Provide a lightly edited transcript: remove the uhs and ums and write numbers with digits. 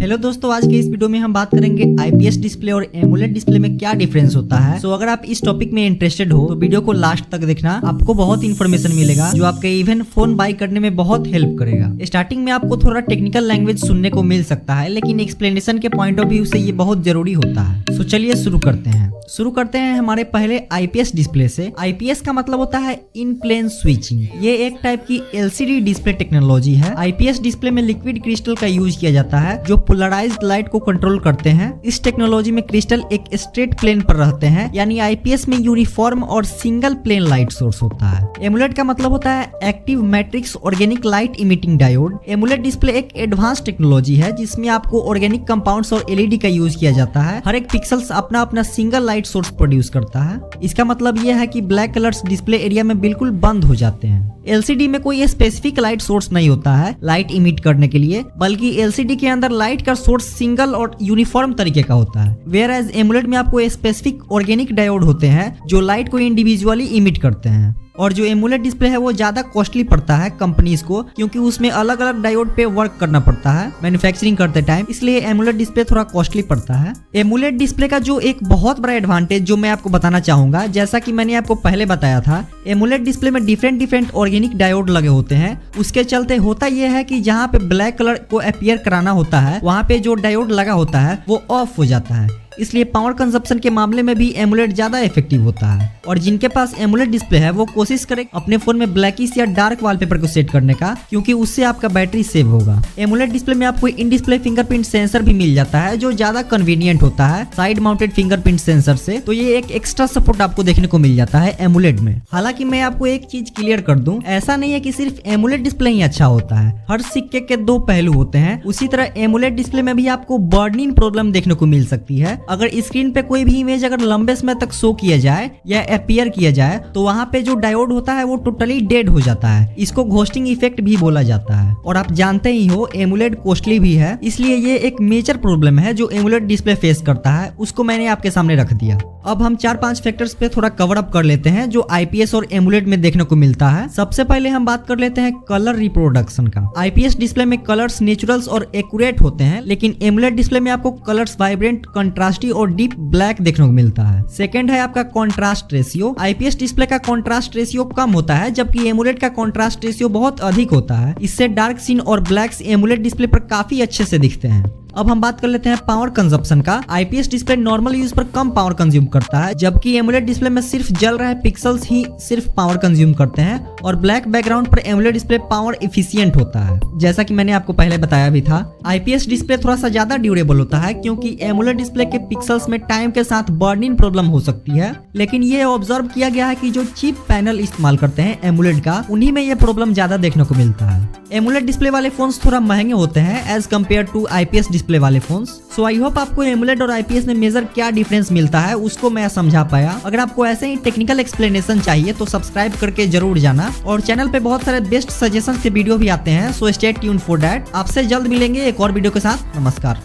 Hello दोस्तों, आज के इस वीडियो में हम बात करेंगे आईपीएस डिस्प्ले और एमोलेड डिस्प्ले में क्या डिफरेंस होता है। सो अगर आप इस टॉपिक में इंटरेस्टेड हो तो वीडियो को लास्ट तक देखना, आपको बहुत इन्फॉर्मेशन मिलेगा जो आपके इवन फोन बाई करने में बहुत हेल्प करेगा। स्टार्टिंग में आपको थोड़ा टेक्निकल लैंग्वेज सुनने को मिल सकता है, लेकिन एक्सप्लेनेशन के पॉइंट ऑफ व्यू से ये बहुत जरूरी होता है। सो चलिए शुरू करते हैं हमारे पहले आईपीएस डिस्प्ले से। आईपीएस का मतलब होता है इन प्लेन स्विचिंग। ये एक टाइप की एलसीडी डिस्प्ले टेक्नोलॉजी है। आईपीएस डिस्प्ले में लिक्विड क्रिस्टल का यूज किया जाता है जो पोलराइज्ड लाइट को कंट्रोल करते हैं। इस टेक्नोलॉजी में क्रिस्टल एक स्ट्रेट प्लेन पर रहते हैं, यानी आईपीएस में यूनिफॉर्म और सिंगल प्लेन लाइट सोर्स होता है। एमुलेट का मतलब होता है active matrix organic light emitting diode. AMOLED display एक एडवांस टेक्नोलॉजी है जिसमें आपको ऑर्गेनिक कंपाउंड्स और एलईडी का यूज किया जाता है। हर एक पिक्सल्स अपना अपना सिंगल लाइट सोर्स प्रोड्यूस करता है। इसका मतलब यह है कि ब्लैक कलर्स डिस्प्ले एरिया में बिल्कुल बंद हो जाते हैं। एलसीडी में कोई स्पेसिफिक लाइट सोर्स नहीं होता है लाइट इमिट करने के लिए, बल्कि एलसीडी के अंदर लाइट का सोर्स सिंगल और यूनिफॉर्म तरीके का होता है। वेयर एज एमुलेट में आपको स्पेसिफिक ऑर्गेनिक डायोड होते हैं जो लाइट को इंडिविजुअली इमिट करते हैं। और जो एमुलेट डिस्प्ले है वो ज्यादा कॉस्टली पड़ता है कंपनीज को, क्योंकि उसमें अलग अलग डायोड पे वर्क करना पड़ता है मैन्युफैक्चरिंग करते टाइम, इसलिए एमुलेट डिस्प्ले थोड़ा कॉस्टली पड़ता है। एमुलेट डिस्प्ले का जो एक बहुत बड़ा एडवांटेज जो मैं आपको बताना चाहूंगा, जैसा कि मैंने आपको पहले बताया था, एमुलेट डिस्प्ले में डिफरेंट ऑर्गेनिक डायोड लगे होते हैं। उसके चलते होता यह है कि जहाँ पे ब्लैक कलर को अपीयर कराना होता है वहाँ पे जो डायोड लगा होता है वो ऑफ हो जाता है। इसलिए पावर कंजप्शन के मामले में भी एमुलेट ज्यादा इफेक्टिव होता है। और जिनके पास एमुलेट डिस्प्ले है वो कोशिश करें अपने फोन में ब्लैकिश या डार्क वॉलपेपर को सेट करने का, क्योंकि उससे आपका बैटरी सेव होगा। एमुलेट डिस्प्ले में आपको इन डिस्प्ले फिंगरप्रिंट सेंसर भी मिल जाता है जो ज्यादा कन्वीनियंट होता है साइड माउंटेड फिंगरप्रिंट सेंसर से, तो ये एक एक्स्ट्रा सपोर्ट आपको देखने को मिल जाता है एमुलेट में। हालांकि मैं आपको एक चीज क्लियर कर दूं, ऐसा नहीं है कि सिर्फ एमुलेट डिस्प्ले ही अच्छा होता है। हर सिक्के के दो पहलू होते हैं। उसी तरह एमुलेट डिस्प्ले में भी आपको बर्निंग प्रॉब्लम देखने को मिल सकती है। अगर स्क्रीन पे कोई भी इमेज अगर लंबे समय तक शो किया जाए या अपीयर किया जाए तो वहाँ पे जो डायोड होता है वो टोटली डेड हो जाता है। इसको घोस्टिंग इफेक्ट भी बोला जाता है। और आप जानते ही हो एमुलेट कॉस्टली भी है, इसलिए ये एक मेजर प्रॉब्लम है जो एमुलेट डिस्प्ले फेस करता है, उसको मैंने आपके सामने रख दिया। अब हम 4-5 फैक्टर्स पे थोड़ा कवर अप कर लेते हैं जो आईपीएस और एमुलेट में देखने को मिलता है। सबसे पहले हम बात कर लेते हैं कलर रिप्रोडक्शन का। आईपीएस डिस्प्ले में कलर्स नेचुरल्स और एक्यूरेट होते हैं, लेकिन एमुलेट डिस्प्ले में आपको कलर्स वाइब्रेंट, कंट्रास्टी और डीप ब्लैक देखने को मिलता है। सेकंड है आपका कॉन्ट्रास्ट रेशियो। आईपीएस डिस्प्ले का कॉन्ट्रास्ट रेशियो कम होता है, जबकि एमुलेट का कॉन्ट्रास्ट रेशियो बहुत अधिक होता है। इससे डार्क सीन और ब्लैक्स एमुलेट डिस्प्ले पर काफी अच्छे से दिखते हैं। अब हम बात कर लेते हैं पावर कंजप्शन का। आईपीएस डिस्प्ले नॉर्मल यूज पर कम पावर कंज्यूम करता है, जबकि एमुलेट डिस्प्ले में सिर्फ जल रहे पिक्सल्स ही सिर्फ पावर कंज्यूम करते हैं। और ब्लैक बैकग्राउंड पर एमुलेट डिस्प्ले पावर एफिशिएंट होता है, जैसा कि मैंने आपको पहले बताया भी था। आईपीएस डिस्प्ले थोड़ा सा ज्यादा ड्यूरेबल होता है, क्योंकि एमुलेट डिस्प्ले के पिक्सल्स में टाइम के साथ बर्निंग प्रॉब्लम हो सकती है। लेकिन ये ऑब्जर्व किया गया है कि जो चीप पैनल इस्तेमाल करते हैं एमुलेट का, उन्हीं में ये प्रॉब्लम ज्यादा देखने को मिलता है। एमुलेट डिस्प्ले वाले फोन्स थोड़ा महंगे होते हैं as compare to IPS display वाले फोन्स। सो आई होप आपको एमुलेट और आईपीएस में मेजर क्या डिफरेंस मिलता है उसको मैं समझा पाया। अगर आपको ऐसे ही टेक्निकल एक्सप्लेनेशन चाहिए तो सब्सक्राइब करके जरूर जाना। और चैनल पे बहुत सारे बेस्ट सजेशन के वीडियो भी आते हैं, so stay tuned for that. आपसे जल्द मिलेंगे एक और वीडियो के साथ। नमस्कार।